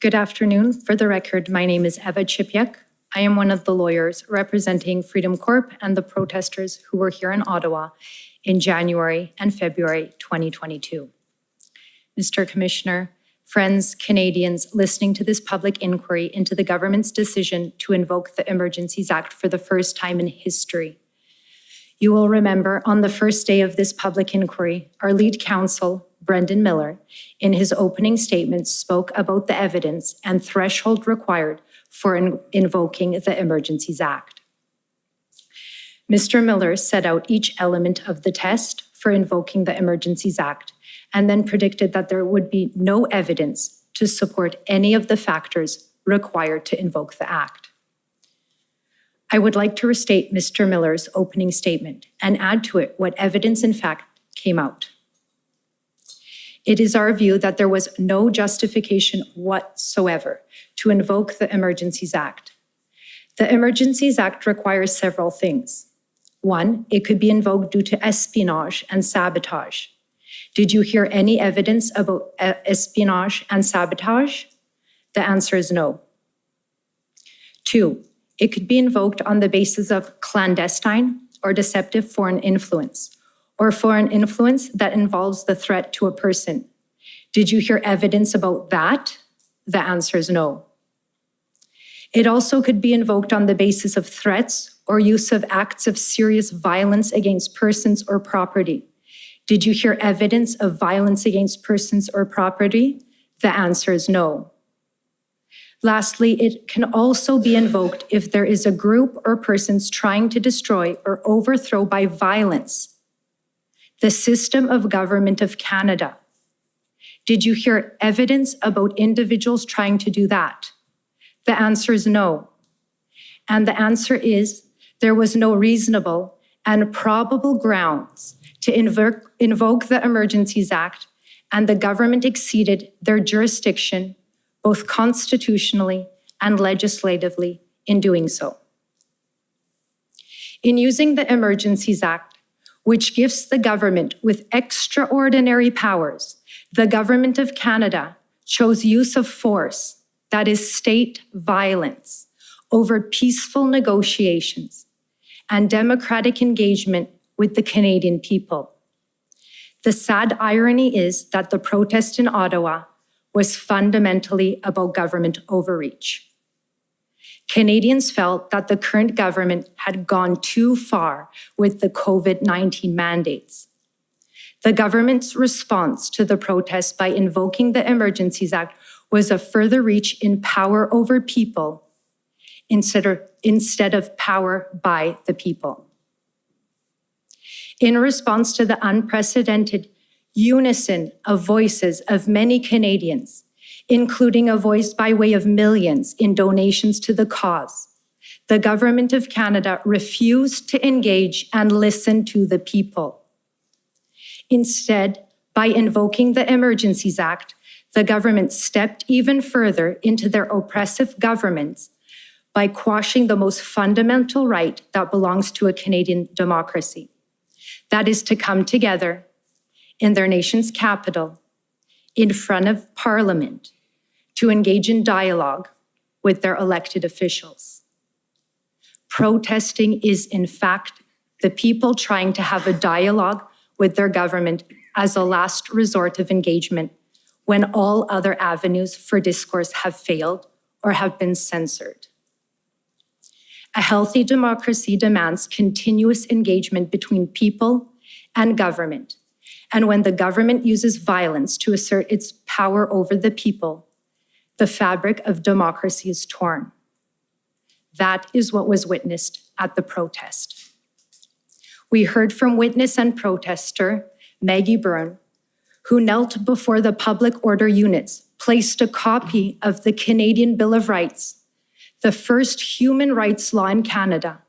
Good afternoon. For the record, my name is Eva Chipyuk. I am one of the lawyers representing Freedom Corp and the protesters who were here in Ottawa in January and February 2022. Mr. Commissioner, friends, Canadians listening to this public inquiry into the government's decision to invoke the Emergencies Act for the first time in history. You will remember on the first day of this public inquiry, our lead counsel, Brendan Miller, in his opening statement spoke about the evidence and threshold required for invoking the Emergencies Act. Mr. Miller set out each element of the test for invoking the Emergencies Act and then predicted that there would be no evidence to support any of the factors required to invoke the Act. I would like to restate Mr. Miller's opening statement and add to it what evidence in fact came out. It is our view that there was no justification whatsoever to invoke the Emergencies Act. The Emergencies Act requires several things. One, it could be invoked due to espionage and sabotage. Did you hear any evidence about espionage and sabotage? The answer is no. Two, it could be invoked on the basis of clandestine or deceptive foreign influence, or foreign influence that involves the threat to a person. Did you hear evidence about that? The answer is no. It also could be invoked on the basis of threats or use of acts of serious violence against persons or property. Did you hear evidence of violence against persons or property? The answer is no. Lastly, it can also be invoked if there is a group or persons trying to destroy or overthrow by violence the system of government of Canada. Did you hear evidence about individuals trying to do that? The answer is no. And the answer is there was no reasonable and probable grounds to invoke the Emergencies Act, and the government exceeded their jurisdiction both constitutionally and legislatively in doing so. In using the Emergencies Act, which gives the government with extraordinary powers, the Government of Canada chose use of force, that is state violence, over peaceful negotiations and democratic engagement with the Canadian people. The sad irony is that the protest in Ottawa was fundamentally about government overreach. Canadians felt that the current government had gone too far with the COVID-19 mandates. The government's response to the protest by invoking the Emergencies Act was a further reach in power over people instead of power by the people. In response to the unprecedented unison of voices of many Canadians, including a voice by way of millions in donations to the cause, the Government of Canada refused to engage and listen to the people. Instead, by invoking the Emergencies Act, the government stepped even further into their oppressive governments by quashing the most fundamental right that belongs to a Canadian democracy. That is to come together in their nation's capital, in front of Parliament, to engage in dialogue with their elected officials. Protesting is, in fact, the people trying to have a dialogue with their government as a last resort of engagement when all other avenues for discourse have failed or have been censored. A healthy democracy demands continuous engagement between people and government. And when the government uses violence to assert its power over the people, the fabric of democracy is torn. That is what was witnessed at the protest. We heard from witness and protester Maggie Byrne, who knelt before the public order units, placed a copy of the Canadian Bill of Rights, the first human rights law in Canada,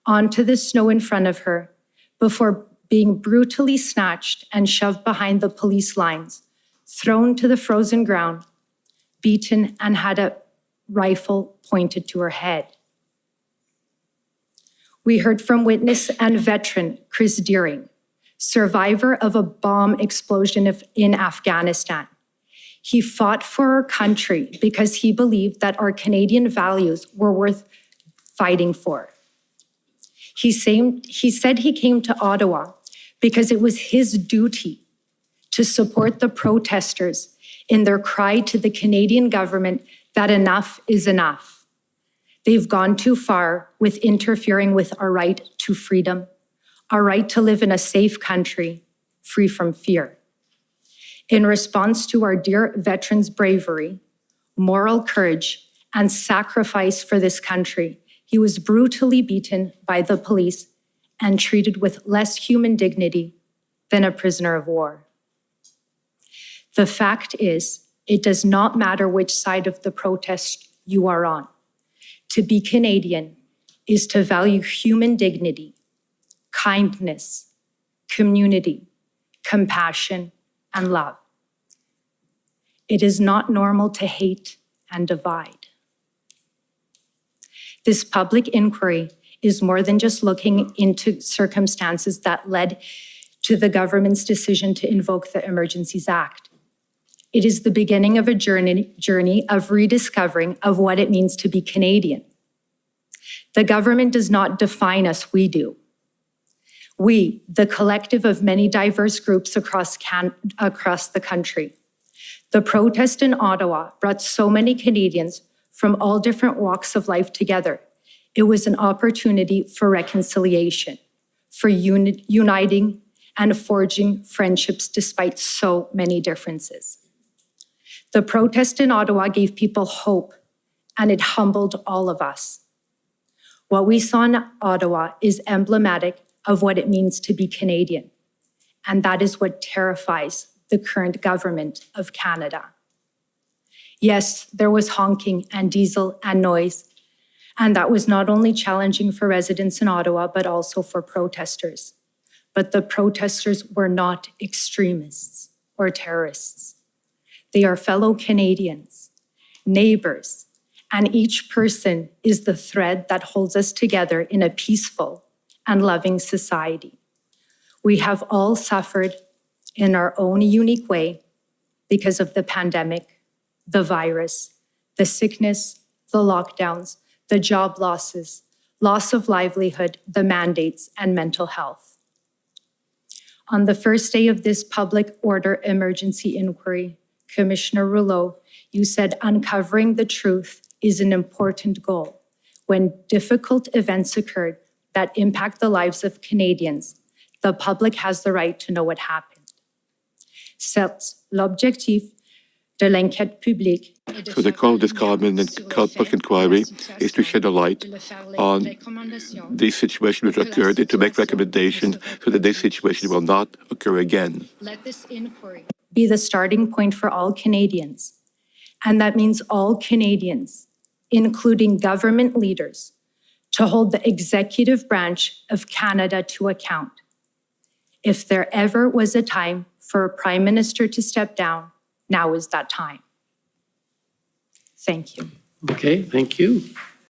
onto the snow in front of her before being brutally snatched and shoved behind the police lines, thrown to the frozen ground, beaten, and had a rifle pointed to her head. We heard from witness and veteran Chris Deering, survivor of a bomb explosion in Afghanistan. He fought for our country because he believed that our Canadian values were worth fighting for. He said he came to Ottawa because it was his duty to support the protesters in their cry to the Canadian government that enough is enough. They've gone too far with interfering with our right to freedom, our right to live in a safe country, free from fear. In response to our dear veterans' bravery, moral courage, and sacrifice for this country, he was brutally beaten by the police and treated with less human dignity than a prisoner of war. The fact is, it does not matter which side of the protest you are on. To be Canadian is to value human dignity, kindness, community, compassion, and love. It is not normal to hate and divide. This public inquiry is more than just looking into circumstances that led to the government's decision to invoke the Emergencies Act. It is the beginning of a journey of rediscovering of what it means to be Canadian. The government does not define us, we do. We, the collective of many diverse groups across the country. The protest in Ottawa brought so many Canadians from all different walks of life together. It was an opportunity for reconciliation, for uniting and forging friendships despite so many differences. The protest in Ottawa gave people hope, and it humbled all of us. What we saw in Ottawa is emblematic of what it means to be Canadian, and that is what terrifies the current government of Canada. Yes, there was honking and diesel and noise, and that was not only challenging for residents in Ottawa, but also for protesters. But the protesters were not extremists or terrorists. They are fellow Canadians, neighbors, and each person is the thread that holds us together in a peaceful and loving society. We have all suffered in our own unique way because of the pandemic, the virus, the sickness, the lockdowns, the job losses, loss of livelihood, the mandates, and mental health. On the first day of this public order emergency inquiry, Commissioner Rouleau, you said uncovering the truth is an important goal. When difficult events occurred that impact the lives of Canadians, the public has the right to know what happened. Certes, l'objectif de l'enquête publique. So the goal of this public inquiry is to shed a light on the situation which occurred and to make recommendations so that this situation will not occur again. Let this inquiry be the starting point for all Canadians. And that means all Canadians, including government leaders, to hold the executive branch of Canada to account. If there ever was a time for a Prime Minister to step down, now is that time. Thank you. Okay, thank you.